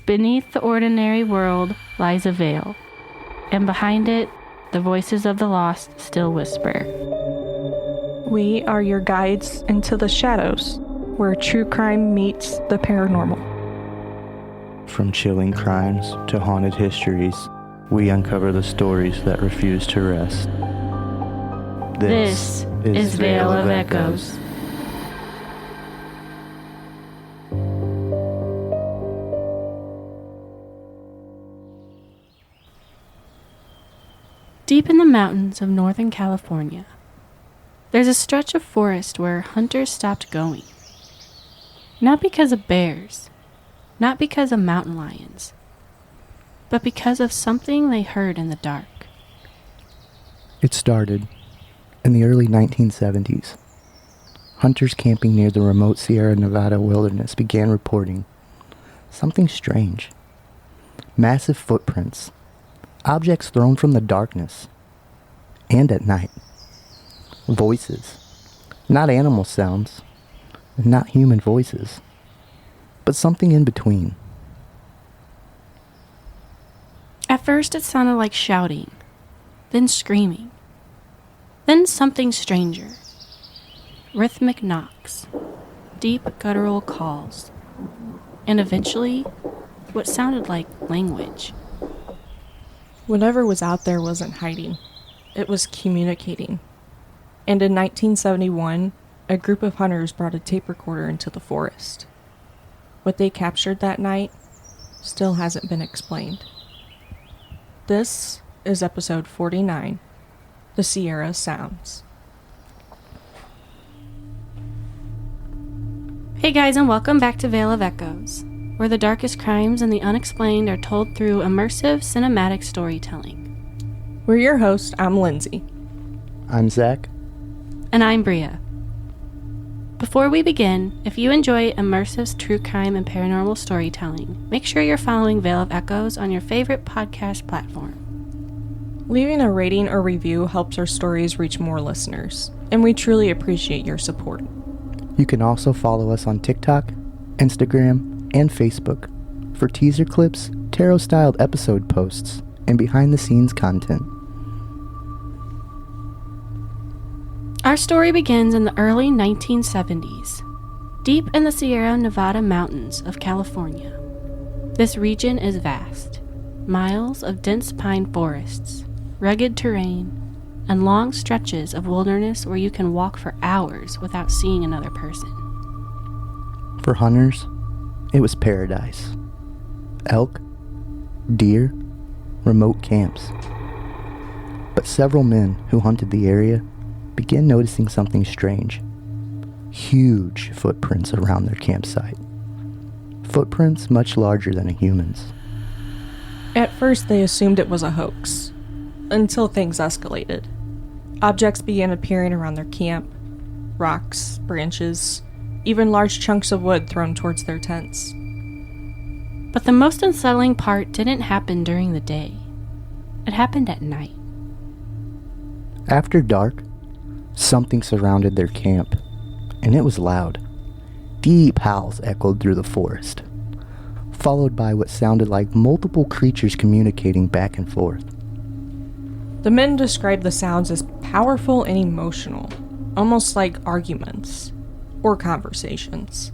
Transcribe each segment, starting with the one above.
Beneath the ordinary world lies a veil, and behind it, the voices of the lost still whisper. We are your guides into the shadows, where true crime meets the paranormal. From chilling crimes to haunted histories, we uncover the stories that refuse to rest. This is Veil of Echoes. Deep in the mountains of Northern California, there's a stretch of forest where hunters stopped going. Not because of bears, not because of mountain lions, but because of something they heard in the dark. It started in the early 1970s. Hunters camping near the remote Sierra Nevada wilderness began reporting something strange. Massive footprints, objects thrown from the darkness, and at night. Voices, not animal sounds, not human voices, but something in between. At first it sounded like shouting, then screaming, then something stranger. Rhythmic knocks, deep guttural calls, and eventually what sounded like language. Whatever was out there wasn't hiding. It was communicating. And in 1971, a group of hunters brought a tape recorder into the forest. What they captured that night still hasn't been explained. This is episode 49, The Sierra Sounds. Hey guys, and welcome back to Veil of Echoes, where the darkest crimes and the unexplained are told through immersive cinematic storytelling. We're your hosts. I'm Lindsay. I'm Zach. And I'm Bria. Before we begin, if you enjoy immersive true crime and paranormal storytelling, make sure you're following Veil of Echoes on your favorite podcast platform. Leaving a rating or review helps our stories reach more listeners, and we truly appreciate your support. You can also follow us on TikTok, Instagram, and Facebook for teaser clips, tarot-styled episode posts, and behind-the-scenes content. Our story begins in the early 1970s, deep in the Sierra Nevada mountains of California. This region is vast, miles of dense pine forests, rugged terrain, and long stretches of wilderness where you can walk for hours without seeing another person. For hunters, it was paradise. Elk, deer, remote camps. But several men who hunted the area began noticing something strange. Huge footprints around their campsite. Footprints much larger than a human's. At first, they assumed it was a hoax, until things escalated. Objects began appearing around their camp, rocks, branches, even large chunks of wood thrown towards their tents. But the most unsettling part didn't happen during the day. It happened at night. After dark, something surrounded their camp, and it was loud. Deep howls echoed through the forest, followed by what sounded like multiple creatures communicating back and forth. The men described the sounds as powerful and emotional, almost like arguments or conversations.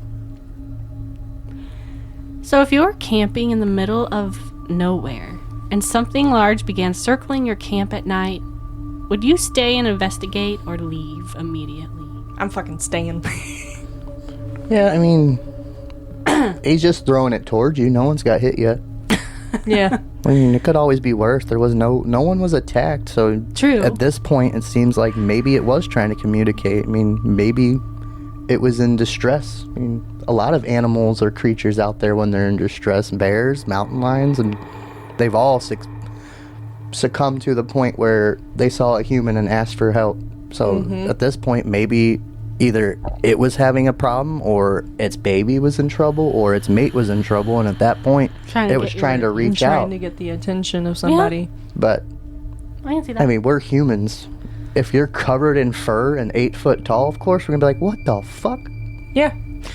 So if you're camping in the middle of nowhere and something large began circling your camp at night, would you stay and investigate or leave immediately? I'm fucking staying. Yeah, I mean, he's just throwing it towards you. No one's got hit yet. Yeah. I mean, it could always be worse. There was no one was attacked, so True. At this point, it seems like maybe it was trying to communicate. I mean, maybe it was in distress. I mean, a lot of animals or creatures out there when they're in distress, bears, mountain lions, and they've all succumbed to the point where they saw a human and asked for help. So at this point, maybe either it was having a problem, or its baby was in trouble, or its mate was in trouble, and at that point, it was trying to reach out. Trying to get the attention of somebody. Yeah. But, I can see that. I mean, we're humans. If you're covered in fur and 8 foot tall, of course, we're going to be like, what the fuck? Yeah.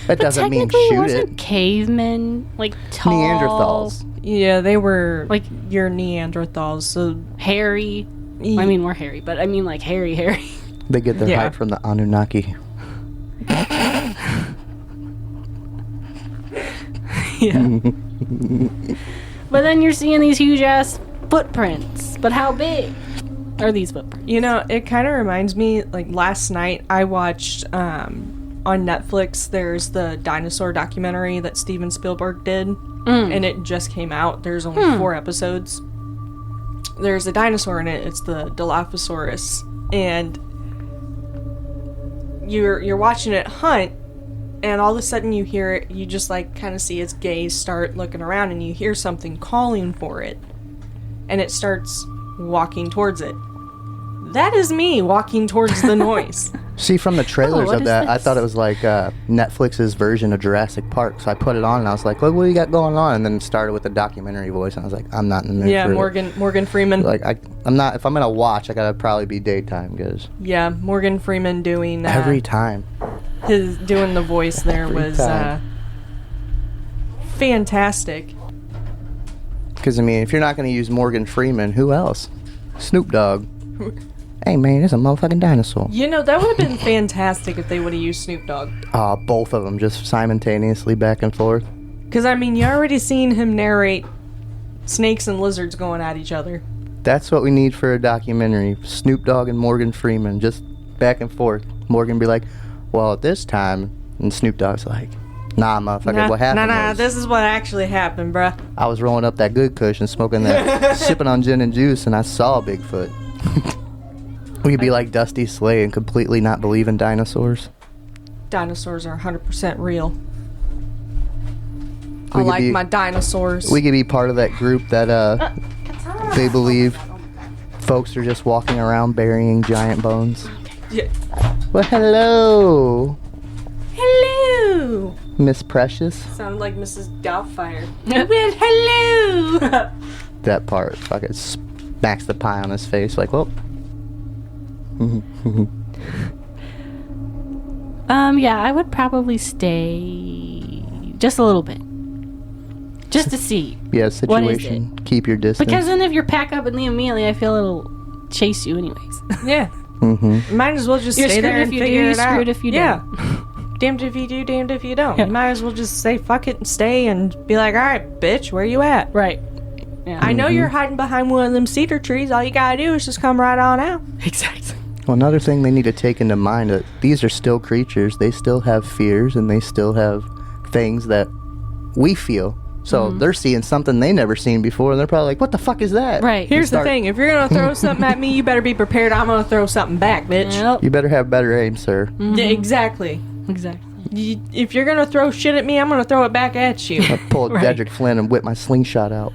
That doesn't mean technically, shoot wasn't it. cavemen like tall, Neanderthals. Yeah, they were Like- your Neanderthals. So hairy? I mean, we're hairy, but I mean like hairy. They get their Yeah. height from the Anunnaki. Yeah. But then you're seeing these huge ass footprints. But how big are these footprints? you know, it kind of reminds me. Like last night, I watched on Netflix. There's the dinosaur documentary that Steven Spielberg did, and it just came out. There's only 4 episodes. There's a dinosaur in it. It's the Dilophosaurus, and you're watching it hunt, and all of a sudden you hear it. You just like kind of see its gaze start looking around, and you hear something calling for it, and it starts walking towards it. That is me walking towards the noise. See, from the trailers what of is that, I this? thought it was like Netflix's version of Jurassic Park. So I put it on, and I was like, "What do you got going on?" And then it started with the documentary voice, and I was like, "I'm not in the mood Yeah, for Morgan Freeman. it." Like, I'm not. If I'm gonna watch, I gotta probably be daytime, guys. Yeah, Morgan Freeman doing Every time. doing the voice there Every was time. fantastic. Because I mean, if you're not gonna use Morgan Freeman, who else? Snoop Dogg. Hey man, it's a motherfucking dinosaur. You know, that would have been fantastic if they would have used Snoop Dogg. Both of them just simultaneously back and forth. Because, I mean, you already seen him narrate snakes and lizards going at each other. That's what we need for a documentary. Snoop Dogg and Morgan Freeman, just back and forth. Morgan be like, well, at this time, and Snoop Dogg's like, nah, motherfucker, what happened was, this is what actually happened, bruh. I was rolling up that good kush and smoking that, sipping on gin and juice, and I saw Bigfoot. We could be like Dusty Slay and completely not believe in dinosaurs. Dinosaurs are 100% real. I We could like be- my dinosaurs. We could be part of that group that they believe folks are just walking around burying giant bones. Yeah. Well, hello, Hello! Miss Precious. Sounded like Mrs. Doubtfire. Well, hello. That part fucking smacks the pie on his face like, well. Yeah, I would probably stay just a little bit. Just to see. Yeah, What is situation. Keep your distance. Because then if you're pack up and leave immediately, I feel it'll chase you anyways. Yeah. Mm-hmm. Might as well just You're stay screwed there if and you do, figure you're it out. screwed if you yeah. Damned if you do, damned if you don't. Yeah. You might as well just say fuck it and stay and be like, all right, bitch, where you at? Right. Yeah. I know you're hiding behind one of them cedar trees. All you gotta do is just come right on out. Exactly. Well, another thing they need to take into mind that these are still creatures. They still have fears and they still have things that we feel. So they're seeing something they never seen before, and they're probably like, "What the fuck is that?" Right. Here's the thing: if you're gonna throw something at me, you better be prepared. I'm gonna throw something back, bitch. Yep. You better have better aim, sir. Yeah, exactly. Exactly. If you're gonna throw shit at me, I'm gonna throw it back at you. I pulled Right. Dedrick Flynn and whip my slingshot out.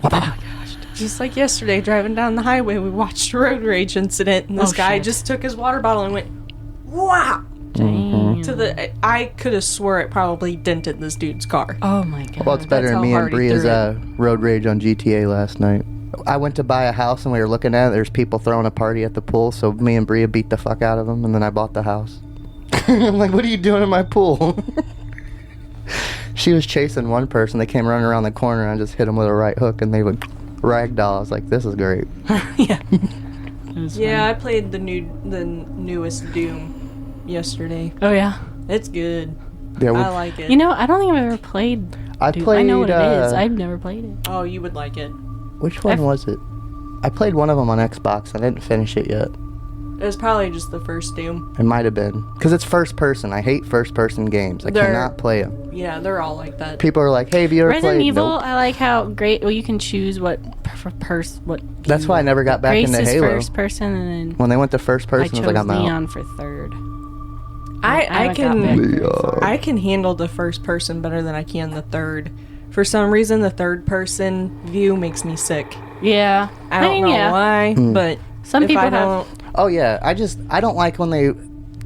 Just like yesterday, driving down the highway, we watched a road rage incident, and this Oh, guy shit. just took his water bottle and went, "Wow!" Damn. To the. I could have swore it probably dented this dude's car. Oh my god. Well, it's better That's than how me and hard he Bria's threw road rage on GTA last night. I went to buy a house and we were looking at it. There's people throwing a party at the pool, so me and Bria beat the fuck out of them, and then I bought the house. I'm like, what are you doing in my pool? She was chasing one person. They came running around the corner, and I just hit them with a right hook, and they would ragdoll. I was like, this is great. Yeah. It was Yeah, I played the newest Doom yesterday. fun. Oh yeah. It's good. Yeah, I like it. You know, I don't think I've ever played. I Doom. played. I know what it is. I've never played it. Oh, you would like it. Which one was it? I played one of them on Xbox. I didn't finish it yet. It was probably just the first Doom. It might have been because it's first person. I hate first person games. I They're- cannot play them. Yeah, they're all like that. People are like, "Hey, have you ever Resident played?" Evil, Nope. I like how great. Well, you can choose what what. That's why I never got back Grace into is Halo. first person, and then When they went to first I person, I chose was like, "I'm out." Leon for third. I haven't got can back very far. I can handle the first person better than I can the third. For some reason, the third person view makes me sick. Yeah, I don't know yeah. why, but Some if people I have. don't, Oh yeah, I don't like when they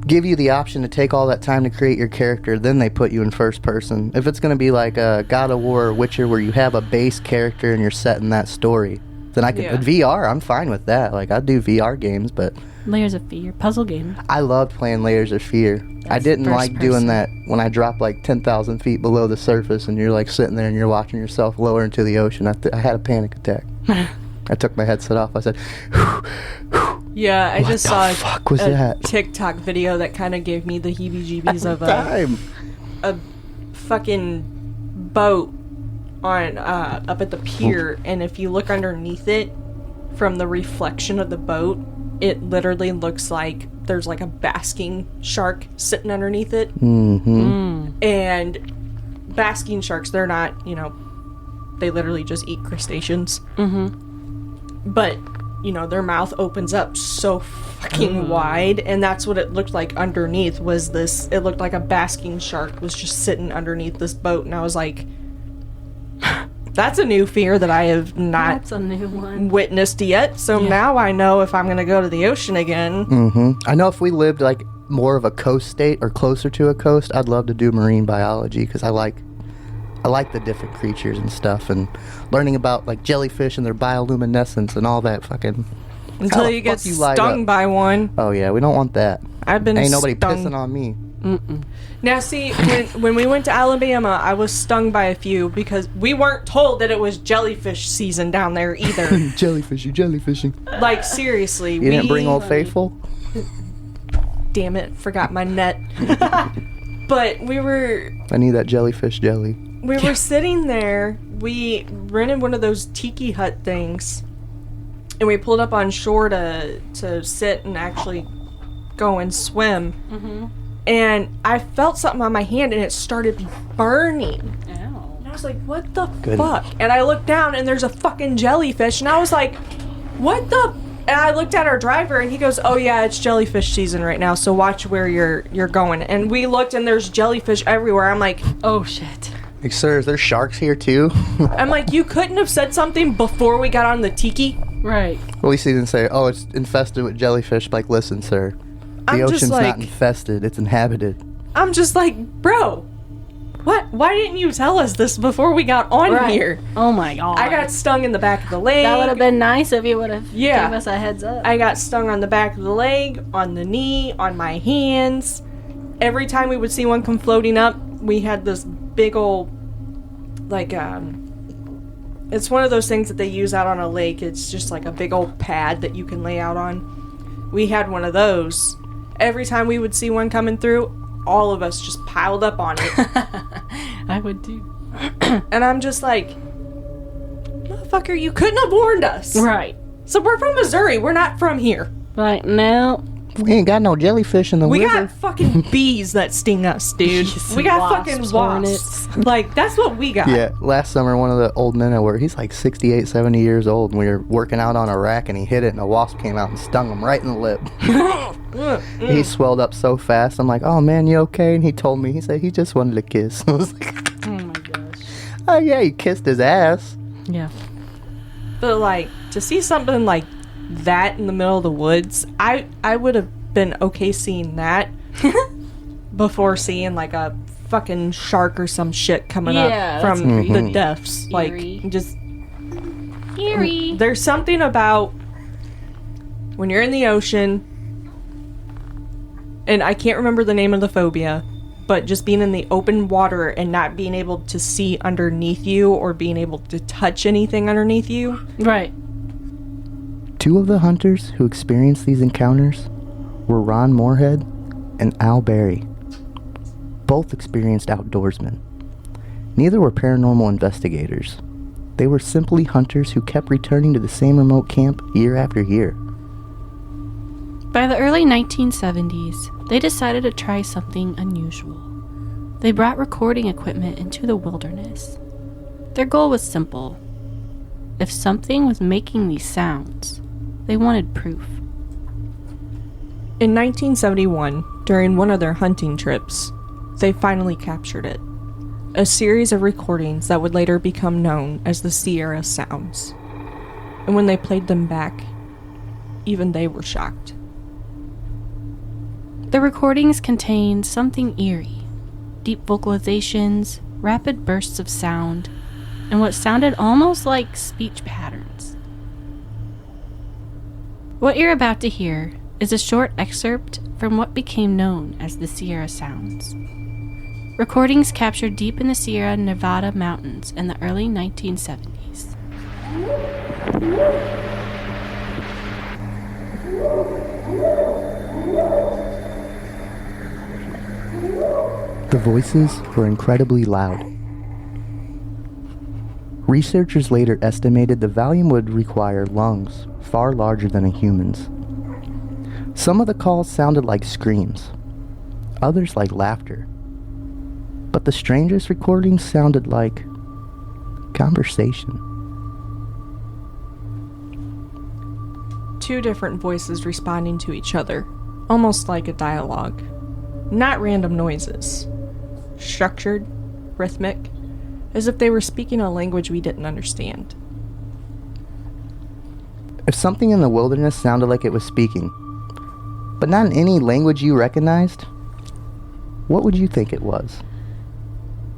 give you the option to take all that time to create your character, then they put you in first person. If it's gonna be like a God of War or Witcher where you have a base character and you're set in that story, Then I could VR. I'm fine with that. Like I do VR games, but Layers of Fear, puzzle game. I loved playing Layers of Fear. I didn't like doing that when I dropped like 10,000 feet below the surface and you're like sitting there and you're watching yourself lower into the ocean. I had a panic attack. I took my headset off. I said, yeah, I just saw fuck was that? TikTok video that kind of gave me the heebie-jeebies of a fucking boat on up at the pier, and if you look underneath it from the reflection of the boat, it literally looks like there's like a basking shark sitting underneath it. And basking sharks, they're not, they literally just eat crustaceans. But their mouth opens up so fucking wide, and that's what it looked like underneath. Was this? It looked like a basking shark was just sitting underneath this boat, and I was like, that's a new fear that I have not That's a new one. witnessed yet. So now I know if I'm going to go to the ocean again. I know if we lived like more of a coast state or closer to a coast, I'd love to do marine biology because I like the different creatures and stuff, and learning about like jellyfish and their bioluminescence and all that fucking. Until you get stung by one. Oh yeah, we don't want that. I've been Ain't nobody stung. pissing on me. Now see, when we went to Alabama, I was stung by a few because we weren't told that it was jellyfish season down there either. Jellyfishing. Like seriously, You didn't bring Old Faithful? Damn it, forgot my net. But we were I need that jellyfish jelly. We were sitting there. We rented one of those tiki hut things, and we pulled up on shore to sit and actually go and swim. And I felt something on my hand, and it started burning. Ow. And I was like, "What the fuck?" And I looked down, and there's a fucking jellyfish, and I was like, "What the?" And I looked at our driver, and he goes, "Oh yeah, it's jellyfish season right now, so watch where you're going." And we looked, and there's jellyfish everywhere. I'm like, Oh shit. Like, sir, is there sharks here too? I'm like, you couldn't have said something before we got on the tiki? Right. At least he didn't say, "Oh, it's infested with jellyfish." Like, listen, sir, the ocean's not infested; it's inhabited. I'm just like, bro, what? Why didn't you tell us this before we got on here? Oh my god. I got stung in the back of the leg. That would have been nice if you would have gave Yeah. us a heads up. I got stung on the back of the leg, on the knee, on my hands. Every time we would see one come floating up, we had this big old, like, it's one of those things that they use out on a lake. It's just like a big old pad that you can lay out on. We had one of those. Every time we would see one coming through, all of us just piled up on it. I would too. And I'm just like, motherfucker, you couldn't have warned us. Right. So we're from Missouri. We're not from here. Right now. We ain't got no jellyfish in the We river. got fucking bees that sting us, dude. We got Wasps, fucking hornets. wasps. Like, that's what we got. Yeah, last summer, one of the old men I work, he's like 68, 70 years old, and we were working out on a rack, and he hit it, and a wasp came out and stung him right in the lip. He swelled up so fast. I'm like, "Oh, man, you okay?" And he told me, he said he just wanted a kiss. I was like, Oh my gosh. "Oh, yeah, he kissed his ass." Yeah. But, like, to see something like that in the middle of the woods, I would have been okay seeing that before seeing, like, a fucking shark or some shit coming up from that's the creepy. depths. Eerie. Like, just... Eerie. There's something about when you're in the ocean, and I can't remember the name of the phobia, but just being in the open water and not being able to see underneath you or being able to touch anything underneath you. Right. Two of the hunters who experienced these encounters were Ron Moorhead and Al Berry. Both experienced outdoorsmen. Neither were paranormal investigators. They were simply hunters who kept returning to the same remote camp year after year. By the early 1970s, they decided to try something unusual. They brought recording equipment into the wilderness. Their goal was simple. If something was making these sounds, they wanted proof. In 1971, during one of their hunting trips, they finally captured it. A series of recordings that would later become known as the Sierra Sounds. And when they played them back, even they were shocked. The recordings contained something eerie, deep vocalizations, rapid bursts of sound, and what sounded almost like speech patterns. What you're about to hear is a short excerpt from what became known as the Sierra Sounds. Recordings captured deep in the Sierra Nevada mountains in the early 1970s. The voices were incredibly loud. Researchers later estimated the volume would require lungs far larger than a human's. Some of the calls sounded like screams, others like laughter. But the strangest recordings sounded like conversation. Two different voices responding to each other, almost like a dialogue. Not random noises. Structured, rhythmic, as if they were speaking a language we didn't understand. If something in the wilderness sounded like it was speaking, but not in any language you recognized, what would you think it was?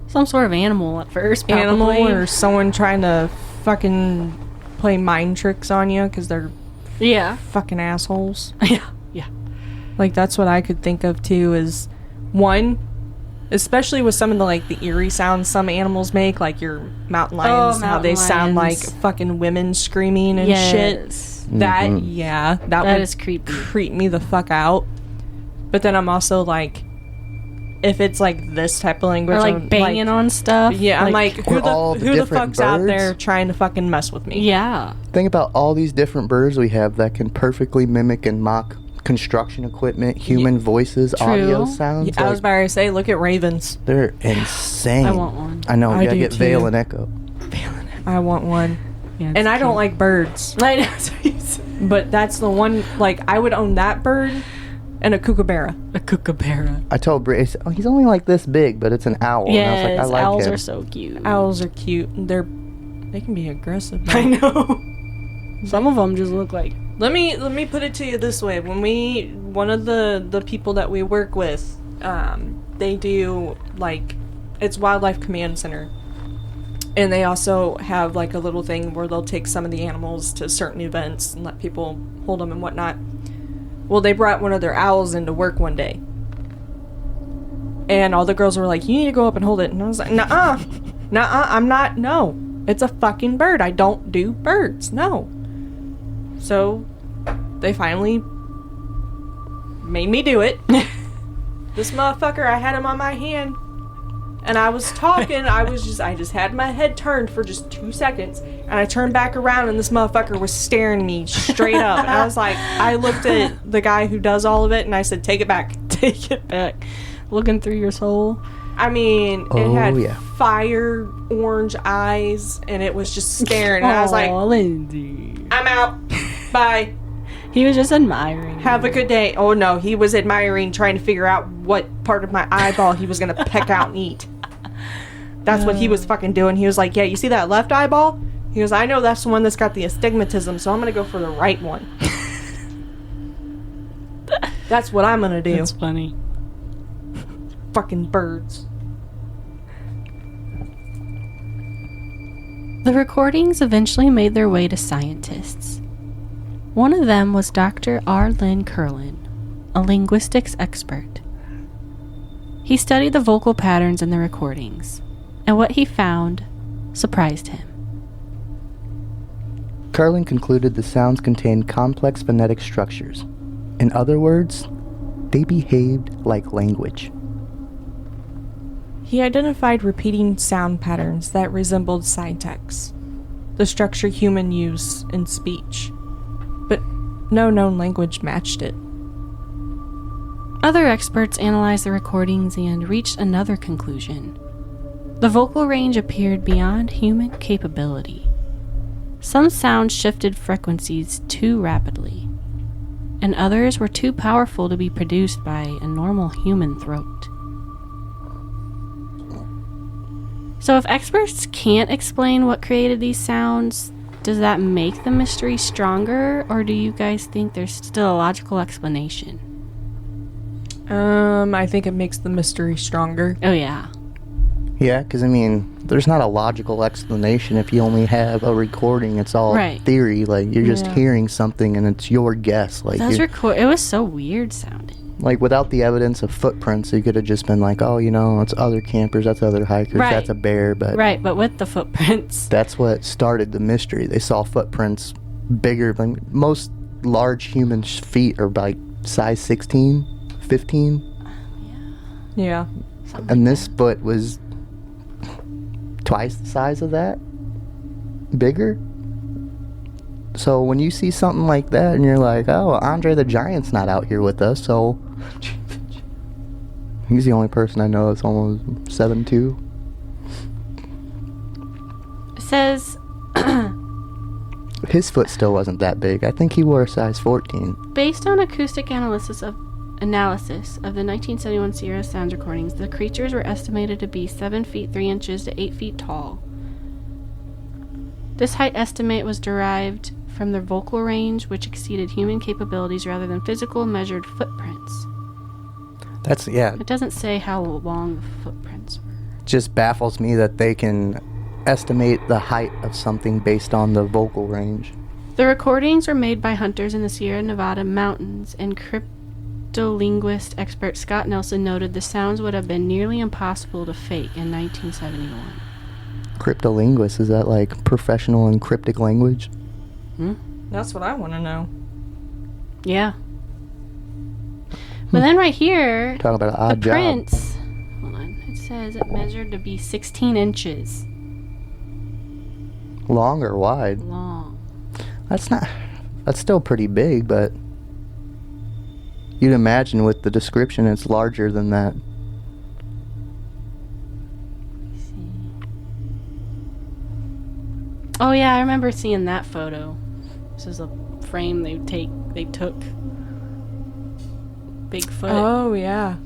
Some sort of animal at first, probably. Animal or someone trying to fucking play mind tricks on you because they're fucking assholes. Yeah. Like, that's what I could think of too, is one, especially with some of the like the eerie sounds some animals make, like your mountain lions, how they sound like fucking women screaming and shit. That would is creepy. Creep me the fuck out. But then I'm also like, if it's like this type of language, or like banging on stuff. Yeah, I'm like, who the fuck's out birds? there trying to fucking mess with me? Yeah. Think about all these different birds we have that can perfectly mimic and mock construction equipment, human voices, audio sounds. Yeah, I was about to say, look at ravens. They're insane. I want one. I know. I gotta do get too. Vale and Echo. I want one. Yeah, and I don't like birds. I know. But that's the one, like, I would own that bird and a kookaburra. A kookaburra. I told Brit, oh, he's only like this big, but it's an owl. Yeah, and I was like, I like owls him. are so cute. Owls are cute. They can be aggressive. I know. Some of them just look like... Let me put it to you this way. When one of the people that we work with, they do, like, it's Wildlife Command Center. And they also have, like, a little thing where they'll take some of the animals to certain events and let people hold them and whatnot. Well, they brought one of their owls into work one day. And all the girls were like, you need to go up and hold it. And I was like, nuh-uh, I'm not, no. It's a fucking bird. I don't do birds, no. So, they finally made me do it. This motherfucker, I had him on my hand. And I was talking, I just had my head turned for just 2 seconds. And I turned back around and this motherfucker was staring me straight up. And I was like, I looked at the guy who does all of it and I said, take it back. Take it back. Looking through your soul. I mean, it had fire orange eyes and it was just staring. And I was like, Lindsay. I'm out. Bye. He was just admiring. Have a good day. Oh no, he was admiring, trying to figure out what part of my eyeball he was going to peck out and eat. That's what he was fucking doing. He was like, yeah, you see that left eyeball? He goes, I know that's the one that's got the astigmatism, so I'm going to go for the right one. That's what I'm going to do. That's funny. Fucking birds. The recordings eventually made their way to scientists. One of them was Dr. R. Lynn Curlin, a linguistics expert. He studied the vocal patterns in the recordings, and what he found surprised him. Curlin concluded the sounds contained complex phonetic structures. In other words, they behaved like language. He identified repeating sound patterns that resembled syntax, the structure human use in speech, but no known language matched it. Other experts analyzed the recordings and reached another conclusion. The vocal range appeared beyond human capability. Some sounds shifted frequencies too rapidly, and others were too powerful to be produced by a normal human throat. So if experts can't explain what created these sounds, does that make the mystery stronger, or do you guys think there's still a logical explanation? I think it makes the mystery stronger. Oh, yeah. Yeah, because I mean, there's not a logical explanation if you only have a recording. It's all theory. Like, you're just hearing something and it's your guess. Like, it was so weird sounding. Like, without the evidence of footprints, you could have just been like, oh, it's other campers, that's other hikers, that's a bear. But but with the footprints. That's what started the mystery. They saw footprints bigger than most large human feet are like size 16, 15. Yeah. And this foot was twice the size of that. Bigger. So when you see something like that and you're like, oh, Andre the Giant's not out here with us, so he's the only person I know that's almost 7'2". It says his foot still wasn't that big. I think he wore a size 14. Based on acoustic analysis of the 1971 Sierra Sounds recordings, the creatures were estimated to be 7 feet 3 inches to 8 feet tall. This height estimate was derived from their vocal range, which exceeded human capabilities rather than physical measured footprints. It doesn't say how long the footprints were. Just baffles me that they can estimate the height of something based on the vocal range. The recordings were made by hunters in the Sierra Nevada mountains, and cryptolinguist expert Scott Nelson noted the sounds would have been nearly impossible to fake in 1971. Cryptolinguist, is that like professional in cryptic language? That's what I want to know. Yeah. But then right here, talking about an odd job. Prints, hold on, it says it measured to be 16 inches. Long or wide? Long. That's still pretty big, but you'd imagine with the description it's larger than that. Oh yeah, I remember seeing that photo. This is a frame they took. Bigfoot. Oh yeah.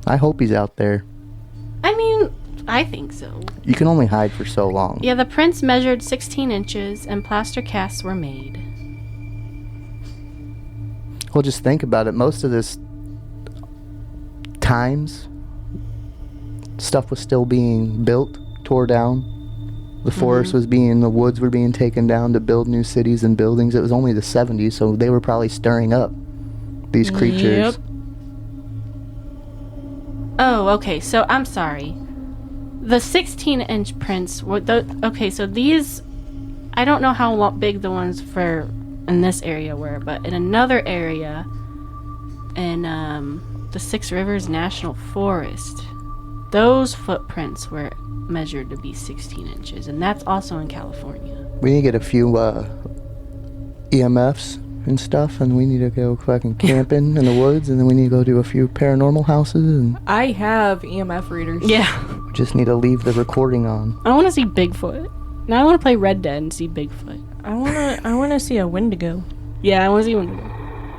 I hope he's out there. I mean, I think so. You can only hide for so long. Yeah, the prints measured 16 inches and plaster casts were made. Well, just think about it. Most of this times, stuff was still being built, tore down. The forest the woods were being taken down to build new cities and buildings. It was only the 70s, so they were probably stirring up these creatures. Yep. Oh, okay, so I'm sorry. The 16-inch prints were okay, so these, I don't know how big the ones in this area were, but in another area in the Six Rivers National Forest, those footprints were measured to be 16 inches, and that's also in California. We need to get a few EMFs and stuff, and we need to go fucking camping in the woods, and then we need to go do a few paranormal houses. And I have EMF readers. Yeah. We just need to leave the recording on. I want to see Bigfoot. Now I want to play Red Dead and see Bigfoot. I want to see a Wendigo. Yeah, I want to see Wendigo.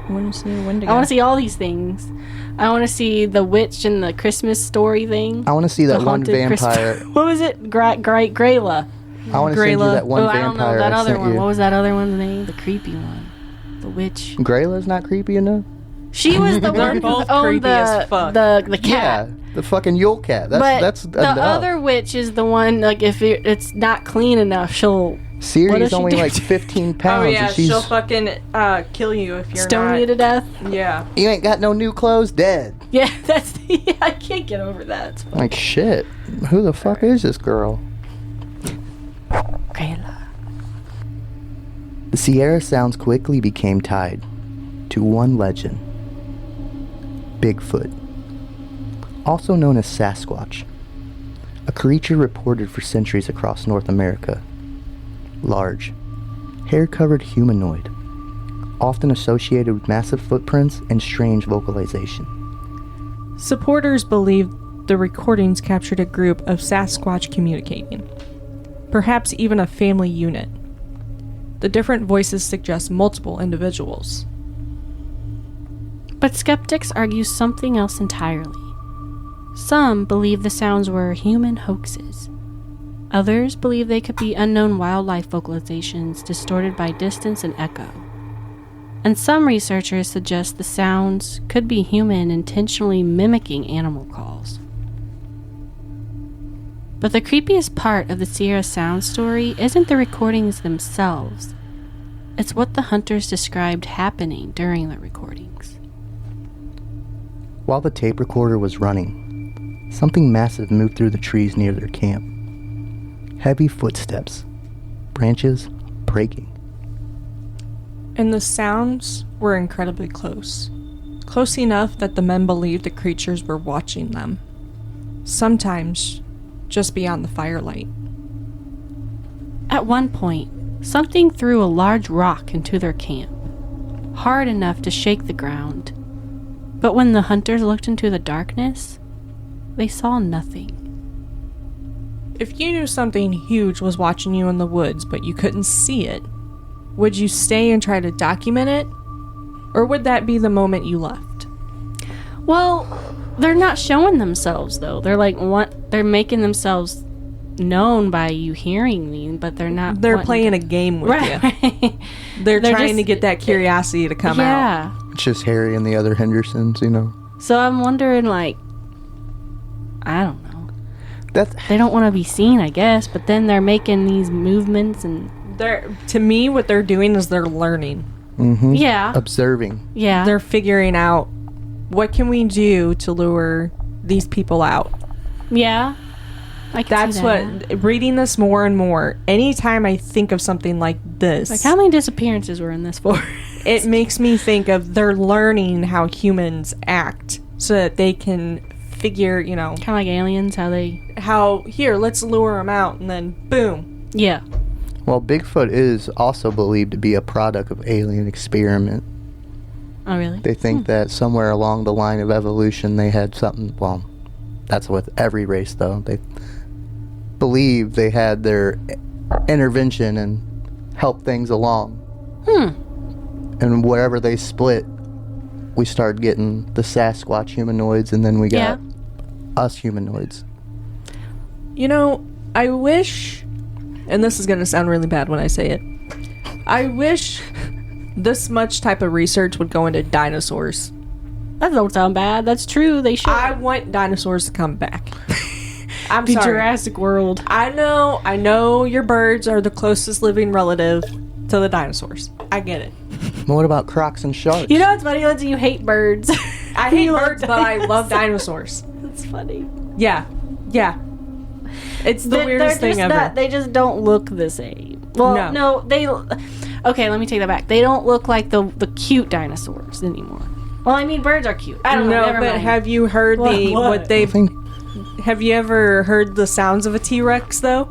I want to see a Wendigo. I want to see all these things. I want to see the witch and the Christmas story thing. I want to see that one vampire. What was it? Grayla. I want to send you that one vampire. I don't know that other one. You. What was that other one's name? The creepy one. The witch. Grayla's not creepy enough? She was the one who owned the cat. Yeah, the fucking Yule cat. That's the other witch is the one, like, if it's not clean enough, she'll... Siri's only like 15 pounds. Oh yeah, she'll fucking kill you if you're stone you to death. Yeah. You ain't got no new clothes, dead. Yeah, I can't get over that. Like, shit. Who the fuck is this girl? Grayla. The Sierra Sounds quickly became tied to one legend. Bigfoot. Also known as Sasquatch. A creature reported for centuries across North America. Large, hair-covered humanoid, often associated with massive footprints and strange vocalization. Supporters believe the recordings captured a group of Sasquatch communicating, perhaps even a family unit. The different voices suggest multiple individuals. But skeptics argue something else entirely. Some believe the sounds were human hoaxes. Others believe they could be unknown wildlife vocalizations distorted by distance and echo. And some researchers suggest the sounds could be human intentionally mimicking animal calls. But the creepiest part of the Sierra Sound story isn't the recordings themselves. It's what the hunters described happening during the recordings. While the tape recorder was running, something massive moved through the trees near their camp. Heavy footsteps, branches breaking. And the sounds were incredibly close. Close enough that the men believed the creatures were watching them. Sometimes just beyond the firelight. At one point, something threw a large rock into their camp, hard enough to shake the ground. But when the hunters looked into the darkness, they saw nothing. If you knew something huge was watching you in the woods but you couldn't see it, would you stay and try to document it? Or would that be the moment you left? Well, they're not showing themselves, though. They're making themselves known by you hearing me, but they're not. They're playing a game with you. They're trying to get that curiosity to come out. Yeah. It's just Harry and the other Hendersons, you know. So I'm wondering, like, I don't know. That's They don't want to be seen, I guess, but then they're making these movements and... To me, what they're doing is they're learning. mm-hmm. Yeah. Observing. Yeah. They're figuring out, what can we do to lure these people out? Yeah. I can That's see that. what, reading this more and more, anytime I think of something like this, Like, how many disappearances were in this for? it makes me think of they're learning how humans act so that they can figure, Kind of like aliens, how they... let's lure them out, and then boom. Yeah. Well, Bigfoot is also believed to be a product of alien experiment. Oh, really? They think that somewhere along the line of evolution they had something, well, that's with every race though. They believe they had their intervention and helped things along. And wherever they split, we started getting the Sasquatch humanoids, and then we got us humanoids. I wish, and this is going to sound really bad when I say it, I wish this much type of research would go into dinosaurs. That don't sound bad. That's true. They should. I want dinosaurs to come back. I'm The sorry. Jurassic World. I know your birds are the closest living relative to the dinosaurs. I get it. What about crocs and sharks? You know what's funny, Lindsay? You hate birds. I hate You love birds, but I love dinosaurs. That's funny. Yeah. It's the weirdest thing ever. They just don't look the same. Well, no, they... Okay, let me take that back. They don't look like the cute dinosaurs anymore. Well, I mean, birds are cute. I don't know. Never but mind. have you heard I think Have you ever heard the sounds of a T-Rex, though?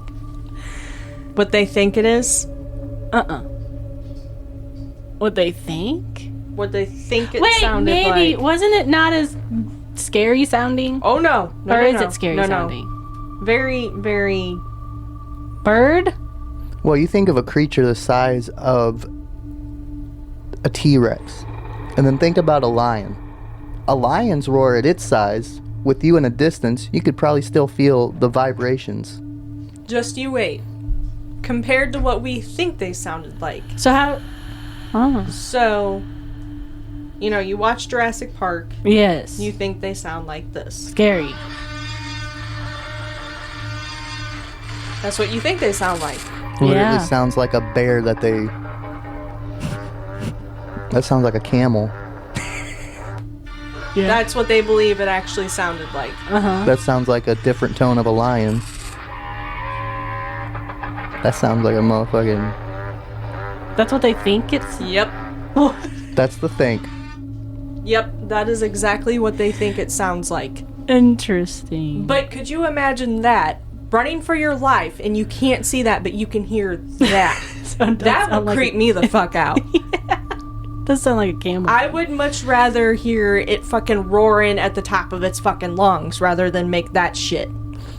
What they think it is? What they think? What they think it Wait, sounded maybe. like. Wasn't it not as scary sounding? Oh, no. Or is it scary sounding? Very, very... Bird? Well, you think of a creature the size of a T-Rex, and then think about a lion. A lion's roar at its size, with you in a distance, you could probably still feel the vibrations. Just you wait. Compared to what we think they sounded like. So how... Oh. So, you watch Jurassic Park. Yes. You think they sound like this. Scary. That's what you think they sound like. Literally sounds like a bear that sounds like a camel. Yeah. That's what they believe it actually sounded like. Uh-huh. That sounds like a different tone of a lion. That sounds like a motherfucking... That's what they think it's... Yep. That's the think. Yep, that is exactly what they think it sounds like. Interesting. But could you imagine that? Running for your life, and you can't see that, but you can hear that. That would creep me the fuck out. Does sound like a camel. I would much rather hear it fucking roaring at the top of its fucking lungs rather than make that shit.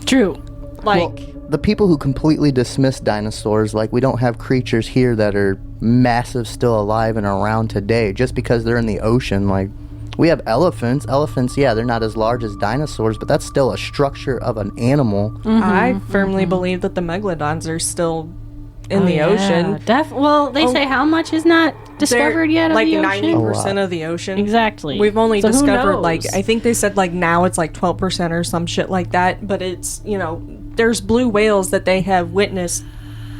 True. Like... Well, the people who completely dismiss dinosaurs, like we don't have creatures here that are massive still alive and around today just because they're in the ocean. Like, we have elephants. Elephants, yeah, they're not as large as dinosaurs, but that's still a structure of an animal. I firmly believe that the megalodons are still in the ocean. Well, they say how much is not discovered yet of like the ocean? 90% of the ocean. Exactly. We've only So who discovered, knows? I think they said, now it's 12% or some shit like that, but it's, there's blue whales that they have witnessed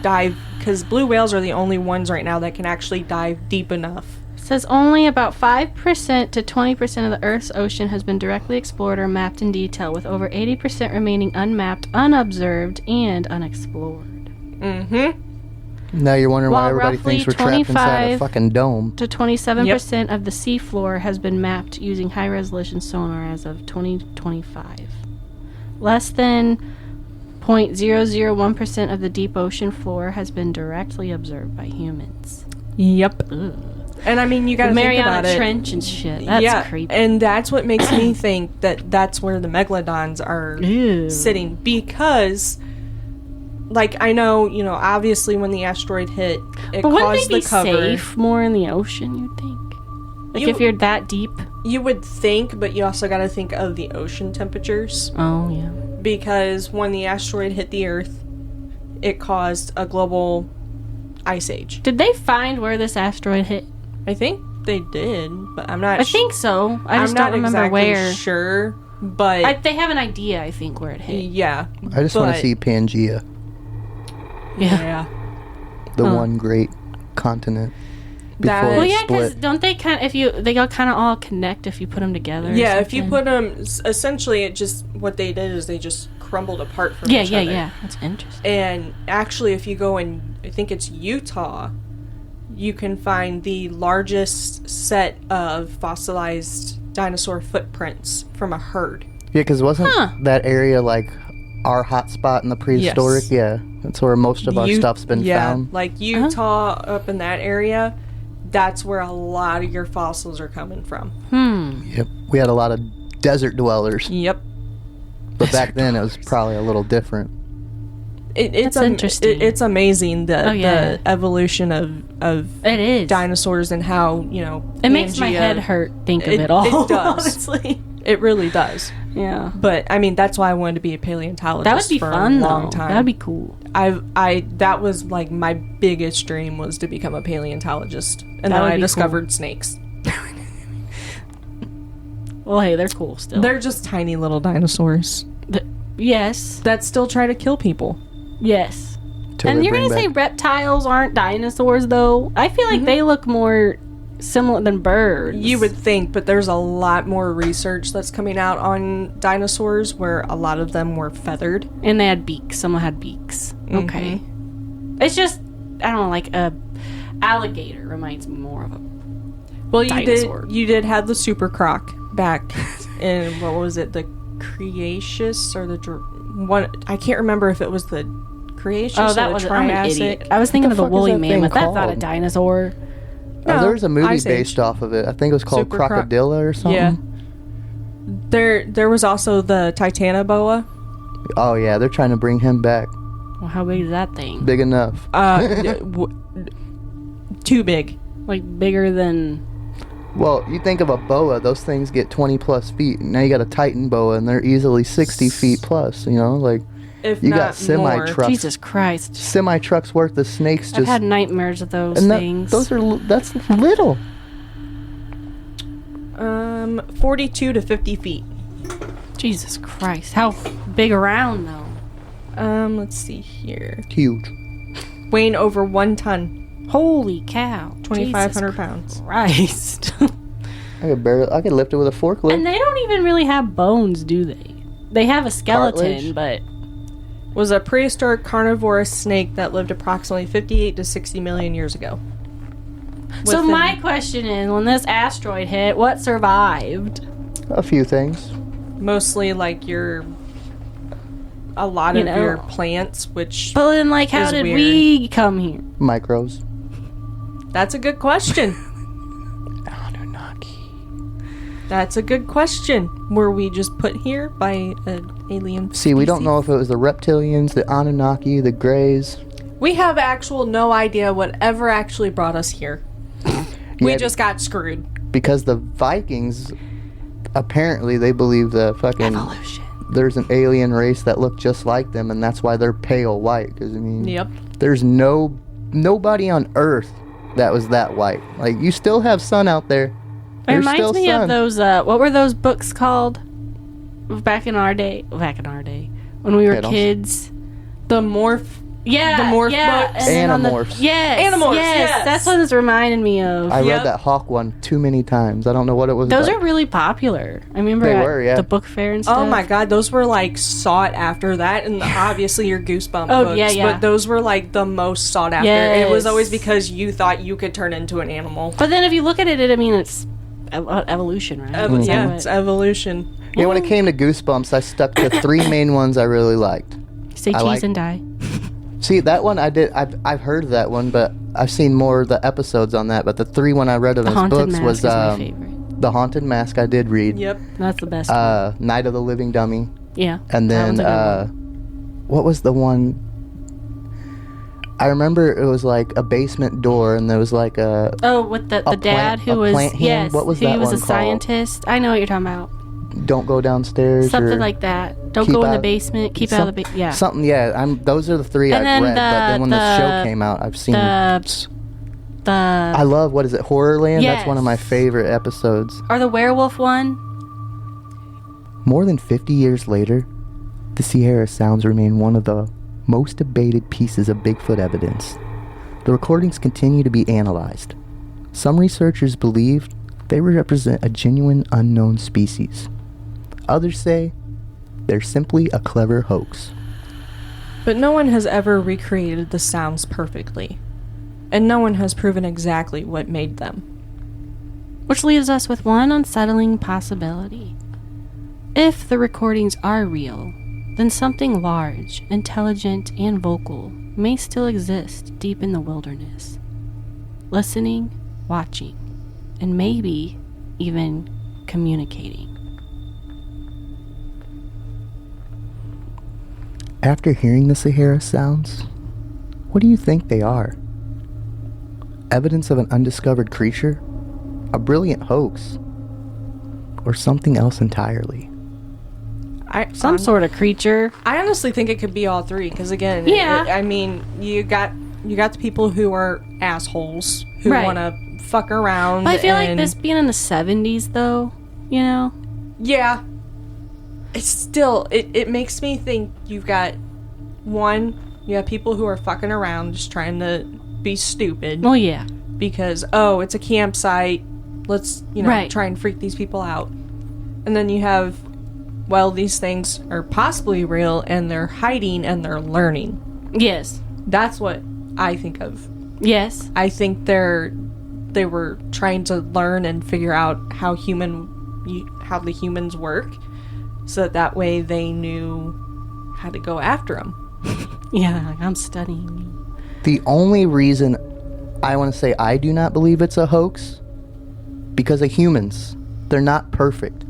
dive, because blue whales are the only ones right now that can actually dive deep enough. It says only about 5% to 20% of the Earth's ocean has been directly explored or mapped in detail, with over 80% remaining unmapped, unobserved, and unexplored. Mm-hmm. Now you're wondering why everybody roughly thinks we're trapped inside a fucking dome. To 27% of the seafloor has been mapped using high-resolution sonar as of 2025. Less than 0.001% of the deep ocean floor has been directly observed by humans. Yep. Ugh. And I mean, you gotta think about it. Mariana Trench and shit. That's creepy. And that's what makes me think that that's where the megalodons are sitting, because... Like, I know, you know, obviously when the asteroid hit, it but caused the cover. Wouldn't they be safe more in the ocean, you'd think? Like, if you're that deep? You would think, but you also got to think of the ocean temperatures. Oh, yeah. Because when the asteroid hit the Earth, it caused a global ice age. Did they find where this asteroid hit? I think they did, but I'm not I think so. I just don't remember exactly where. Sure, but... they have an idea, I think, where it hit. Yeah. I just want to see Pangea. Yeah. The one great continent. Before Well, it yeah, because split. don't they kind of, they all kind of all connect if you put them together? Yeah, if you put them, essentially, it just, what they did is they just crumbled apart from each other. Yeah. That's interesting. And actually, if you go in, I think it's Utah, you can find the largest set of fossilized dinosaur footprints from a herd. Yeah, because wasn't that area like our hot spot in the prehistoric? Yes. Yeah, that's where most of our stuff's been found. Like Utah up in that area, that's where a lot of your fossils are coming from. Yep, we had a lot of desert dwellers. Yep. But back then it was probably a little different. It's interesting. It's amazing the evolution of it is dinosaurs and how, you know, it makes my head hurt think of it all. It does. Honestly. It really does. Yeah. But I mean, that's why I wanted to be a paleontologist. That would be for fun, a long though. time. That'd be cool. That was like my biggest dream, was to become a paleontologist, and then I discovered snakes. Well, hey, they're cool still. They're just tiny little dinosaurs. Yes. That still try to kill people. Yes. Till And they you're bring gonna say back- reptiles aren't dinosaurs, though? I feel like they look more similar than birds. You would think, but there's a lot more research that's coming out on dinosaurs where a lot of them were feathered. And they had beaks. Some had beaks. Okay. It's just, I don't know, like a alligator reminds me more of a Well, dinosaur. you did have the super croc back in, what was it, the Cretaceous or the one? I can't remember if it was the Cretaceous. Oh, that or was the I'm an Triassic. idiot. I was thinking of the fuck is woolly that thing mammoth. That's not a called? dinosaur. No, there was a movie Ice Age. based off of it. I think it was called Super Croc- Crocodilla or something. Yeah. There was also the Titanoboa. Oh yeah, they're trying to bring him back. Well, how big is that thing? Big enough. Too big. Like bigger than... Well, you think of a boa; those things get 20 plus feet. Now you got a Titan boa, and they're easily 60 feet plus. You know, like If you not got semi more. trucks. Jesus Christ. Semi trucks worth of snakes. I've Just had nightmares of those and things. that's little. 42 to 50 feet. Jesus Christ. How big around, though? Let's see here. Huge. Weighing over 1 ton. Holy cow. 2,500 pounds. Christ. I could lift it with a forklift. And they don't even really have bones, do they? They have a skeleton, Cartilage? but... Was a prehistoric carnivorous snake that lived approximately 58 to 60 million years ago. So Within- my question is, when this asteroid hit, what survived? A few things. Mostly like a lot You of know. your plants, which But then, like, how Is did weird. we come here? Micros. that's a good question. Anunnaki. That's a good question. Were we just put here by an alien See, we don't species? know if it was the reptilians, the Anunnaki, the Greys. We have no idea whatever actually brought us here. We Yeah, just got screwed. because the Vikings, apparently they believe the fucking Evolution. there's an alien race that look just like them, and that's why they're pale white. Because I mean, Yep. there's nobody on Earth that was that white. Like, you still have sun out there. It There's reminds still me sun. of those, what were those books called? Back in our day. when we were Okay, don't- kids. The morph. Yeah, The morph yeah, books. and then on the- Animorphs. Yes, Animorphs, yes, yes. that's what it's reminding me of. I Yep. read that hawk one too many times. I don't know what it was. Those about. are really popular. I remember They at were, yeah. the book fair and stuff. Oh my god, those were like sought after that, and obviously your Goosebump Oh, books. yeah, yeah. But those were like the most sought after. And it was Yes. always because you thought you could turn into an animal. But then if you look at it, I mean, it's evolution, right? Is that Yeah, what- it's evolution. Yeah, when it came to Goosebumps, I stuck to 3 main ones I really liked. Say I cheese like- and die. See, that one I did. I've heard of that one, but I've seen more of the episodes on that. But the 3 one I read of The his Haunted books Mask was is my favorite. The Haunted Mask. I did read. Yep. That's the best one. Night of the Living Dummy, Yeah. and that then one's a good one. what was the one? I remember it was like a basement door, and there was like a Oh, with the a dad plant- who a was plant hand? yes, What was he that was one a called? scientist. I know what you're talking about. don't go downstairs. Something or like that. Don't keep go in the out- basement. Keep out of the yeah. Something, yeah. Those are the 3 And I've then read. But then when the show came out, I've seen. The I love, what is it, Horrorland? That's one of my Yes. favorite episodes. or the werewolf one. More than 50 years later, the Sierra Sounds remain one of the most debated pieces of Bigfoot evidence. The recordings continue to be analyzed. Some researchers believe they represent a genuine unknown species. Others say they're simply a clever hoax. But no one has ever recreated the sounds perfectly. And no one has proven exactly what made them. Which leaves us with one unsettling possibility. If the recordings are real, then something large, intelligent, and vocal may still exist deep in the wilderness. Listening, watching, and maybe even communicating. After hearing the Sahara Sounds, what do you think they are? Evidence of an undiscovered creature? A brilliant hoax? Or something else entirely? Some sort of creature. I honestly think it could be all 3, because again, Yeah. I mean, you got the people who are assholes who Right. want to fuck around. But I feel like and- this being in the 70s, though, you know? Yeah. It's still, it makes me think you have people who are fucking around just trying to be stupid Well, yeah. because, oh, it's a campsite. Let's, Right. try and freak these people out. And then you have, well, these things are possibly real and they're hiding and they're learning. Yes. That's what I think of. Yes. I think they were trying to learn and figure out how the humans work, so that way they knew how to go after them. Yeah, like, I'm studying you. The only reason I want to say I do not believe it's a hoax, because of humans. They're not perfect.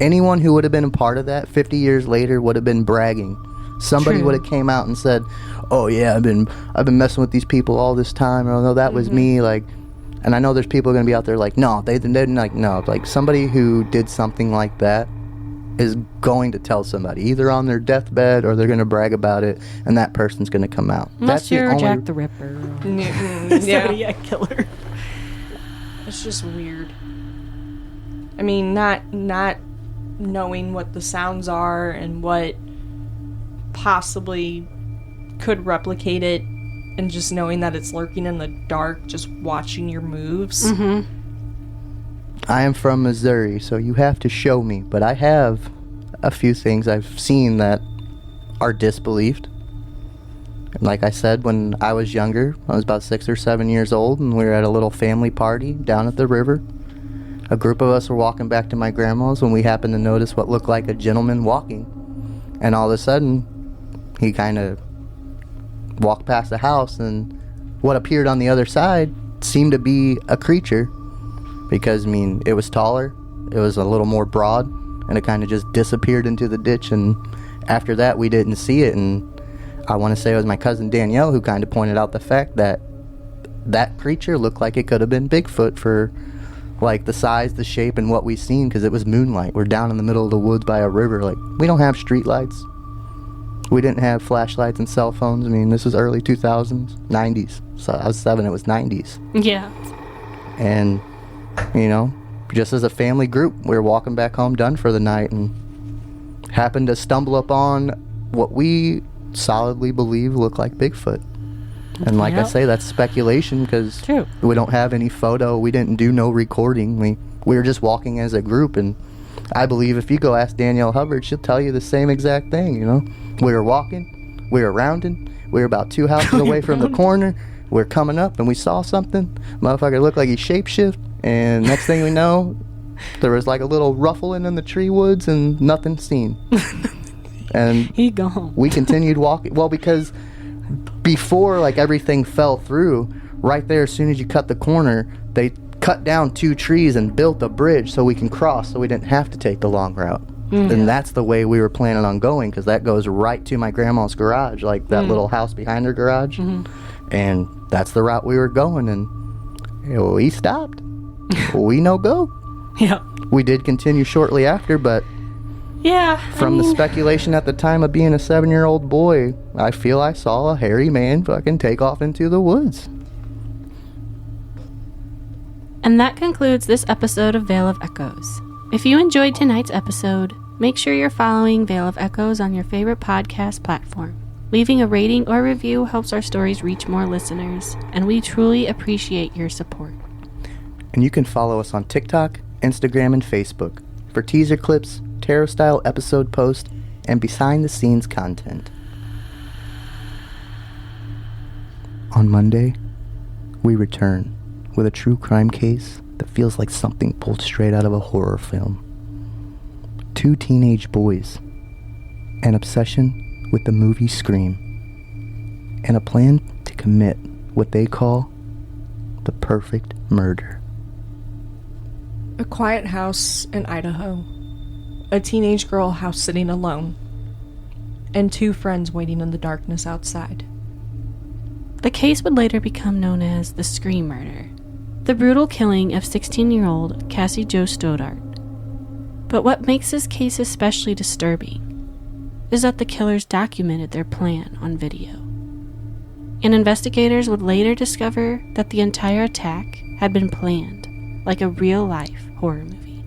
Anyone who would have been a part of that 50 years later would have been bragging. Somebody True. would have came out and said, "Oh yeah, I've been messing with these people all this time." Or no, that was me. Like, and I know there's people going to be out there like, "No, they didn't." Like, no, like somebody who did something like that is going to tell somebody, either on their deathbed or they're going to brag about it, and that person's going to come out. Unless the you're only- Jack the Ripper. Yeah. Zodiac killer. It's just weird. I mean, not knowing what the sounds are and what possibly could replicate it, and just knowing that it's lurking in the dark, just watching your moves. Mm-hmm. I am from Missouri, so you have to show me. But I have a few things I've seen that are disbelieved. And like I said, when I was younger, I was about 6 or 7 years old, and we were at a little family party down at the river. A group of us were walking back to my grandma's when we happened to notice what looked like a gentleman walking. And all of a sudden, he kind of walked past the house, and what appeared on the other side seemed to be a creature. Because, I mean, it was taller, it was a little more broad, and it kind of just disappeared into the ditch. And after that, we didn't see it. And I want to say it was my cousin Danielle who kind of pointed out the fact that that creature looked like it could have been Bigfoot for, like, the size, the shape, and what we seen, because it was moonlight. We're down in the middle of the woods by a river. Like, we don't have street lights. We didn't have flashlights and cell phones. I mean, this was early 2000s, 90s. So I was 7, it was 90s. Yeah. And, you know, just as a family group, we were walking back home done for the night and happened to stumble upon what we solidly believe look like Bigfoot. And like I Yep. say, that's speculation because True. we don't have any photo. We didn't do no recording. We were just walking as a group. And I believe if you go ask Danielle Hubbard, she'll tell you the same exact thing, you know. We were walking. We were rounding. We were about 2 houses away from the corner. We were coming up and we saw something. Motherfucker looked like he shapeshift. And next thing we know, there was like a little ruffling in the tree woods and nothing seen. And He gone. we continued walking. Well, because before like everything fell through, right there, as soon as you cut the corner, they cut down 2 trees and built a bridge so we can cross, so we didn't have to take the long route. And that's the way we were planning on going, because that goes right to my grandma's garage, like that little house behind her garage. And that's the route we were going, and we stopped. We no go. Yeah. We did continue shortly after, but Yeah. from the speculation at the time of being a 7-year-old boy, I feel I saw a hairy man fucking take off into the woods. And that concludes this episode of Veil of Echoes. If you enjoyed tonight's episode, make sure you're following Veil of Echoes on your favorite podcast platform. Leaving a rating or review helps our stories reach more listeners, and we truly appreciate your support. And you can follow us on TikTok, Instagram, and Facebook for teaser clips, tarot-style episode posts, and behind-the-scenes content. On Monday, we return with a true crime case that feels like something pulled straight out of a horror film. 2 teenage boys, an obsession with the movie Scream, and a plan to commit what they call the perfect murder. A quiet house in Idaho. A teenage girl house sitting alone. And 2 friends waiting in the darkness outside. The case would later become known as the Scream Murder, the brutal killing of 16-year-old Cassie Jo Stoddart. But what makes this case especially disturbing is that the killers documented their plan on video. And investigators would later discover that the entire attack had been planned, like a real-life horror movie.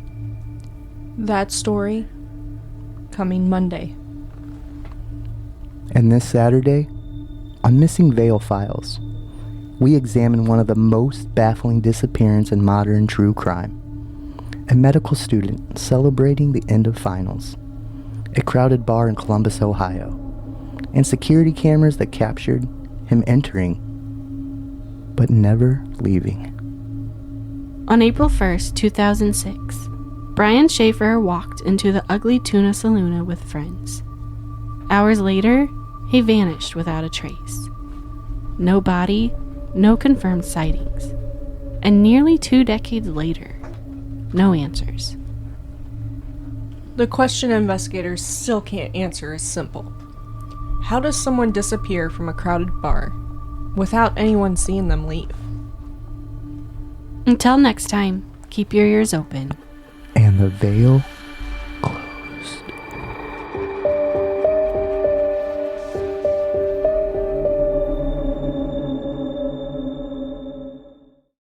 That story coming Monday. And this Saturday, on Missing Veil Files, we examine one of the most baffling disappearances in modern true crime. A medical student celebrating the end of finals. A crowded bar in Columbus, Ohio. And security cameras that captured him entering, but never leaving. On April 1st, 2006, Brian Schaefer walked into the Ugly Tuna Saloon with friends. Hours later, he vanished without a trace. No body, no confirmed sightings. And nearly 2 decades later, no answers. The question investigators still can't answer is simple. How does someone disappear from a crowded bar without anyone seeing them leave? Until next time, keep your ears open. And the veil